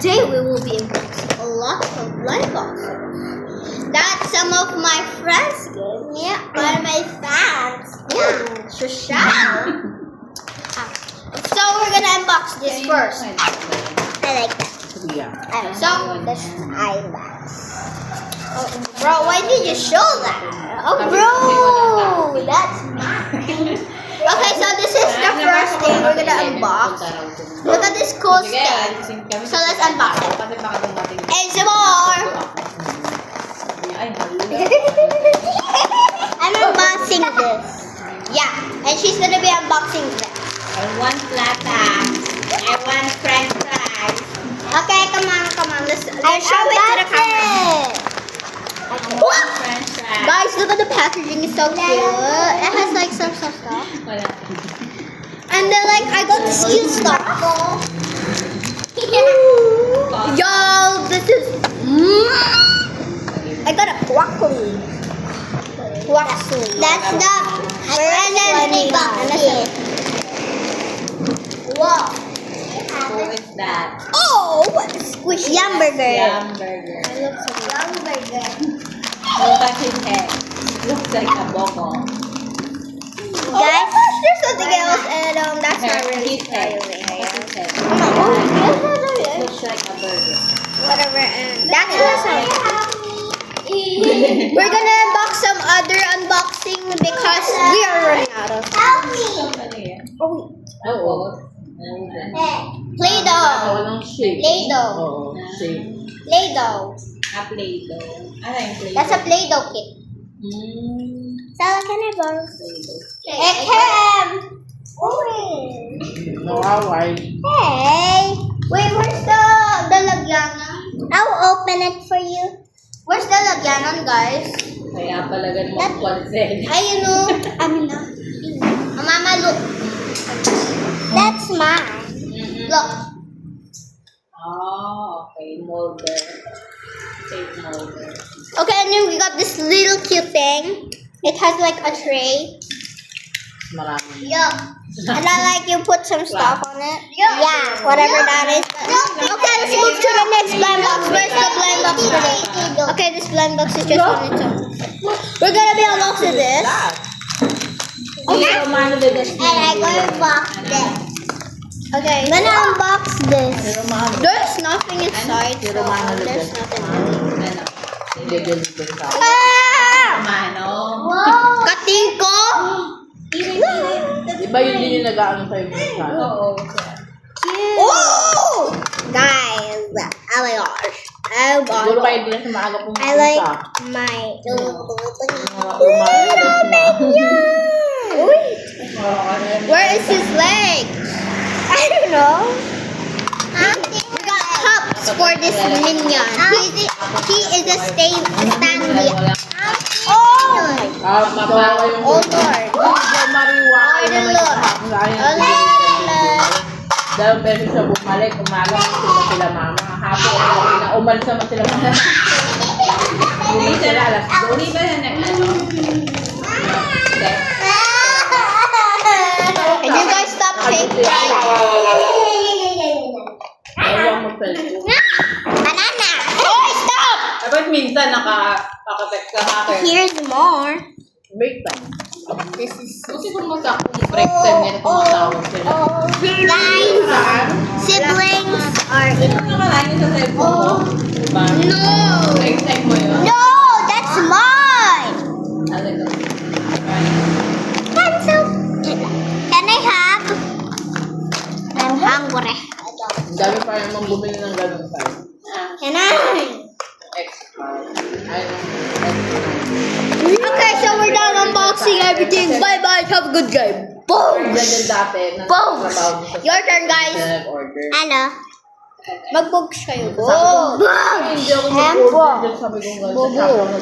Today we will be unboxing a lot of blind boxes that some of my friends gave me, or my fans. Yeah, Shoshana. So we're gonna unbox this first. I like that. Yeah. So that's eyebags. Oh, bro, why did you show that? Oh, bro, that's mine. Okay, so this is the first thing we're gonna unbox. Look at this cool thing. So let's unbox it. And some more. I'm unboxing this. Yeah, and she's gonna be unboxing this. I want plata. I want french fries. Okay, come on. Let's show it to the camera. What? French fries. Guys, look at the packaging. It's so cute. It has like some stuff. And then like I got this cute stuff. Yo, this is. I got a broccoli. That's the friendly box. Wow. Who is that? Oh, squish yum burger. Yum burger. Yum burger. Look at his head. Looks like a boko. Guys, there's something else, and that's not really His head. exciting. His head. Oh, Looks like a burger. whatever, and that's awesome. We're gonna unbox some other unboxing because we are running out of. Help me! Oh, Oo. Play-Doh. Walang shape. Play-Doh. Oo, shape. Play-Doh. Play-Doh. Ano yung Play-Doh? That's a Play-Doh kit. Sala, can I borrow? Play-Doh. Ekem! Nawaway. Hey! Wait, where's the lagyanan? I'll open it for you. Where's the lagyanan, guys? Kaya pala ganun mag-consent. Ay, amin na. Mama, look. That's mine. Look. Oh, okay. Molder. Shape molder. Okay, and then we got this little cute thing. It has like a tray. Marami. Yeah. And then like you put some stuff on it. Yeah, whatever that is. Okay, let's move to the next blind box. Where's the blind box today? Okay, this blind box is just on its own. We're gonna be unboxing this. Okay. And I gonna box this. Okay, I'm gonna unbox this. There's nothing inside. So there's nothing. Ano? Hindi sa Ah! mano. Katiko! Di ba yun din yung nag-aano sa'yo sa Oo. Oh! Guys, oh my gosh. Oh Siguro my kayo din sa maaga pumunta. I like my Where is his leg? I don't know. We got cups for this minion. He is a Stanley. Oh! Mapawa yung Oh Lord. mariwa kayo Oh, naman look. yung dalawang beses siya bumalik, umaga magpunta sila mama. Hapon, umalis naman sila mama. Bumalik sila alas 2. Hindi ba na nag-ano? Can you guys stop fake crying? Ayaw mag-Facebook. Banana! Oh, stop! Dapat minsan nakapakatext ka hacker. Here's more. Break time. This is Kasi kung masakong break time nila tumatawag sila. guys, siblings are in. Ano nakalagay sa cellphone mo? Diba? No! Break time mo yun? No! That's mine! Talaga. Cancel. Can I have? I'm hungry. Ang dami pa naman bumili ng ganun tayo. Can I? Extra. Okay, so we're done unboxing everything. Bye-bye. Have a good game. Boom! Ganyan dati. Boom! Your turn, guys. Order. Ano? Mag-books kayo. Boom! Boom! Hindi ako mag-order. Sabi ko nga sa shop.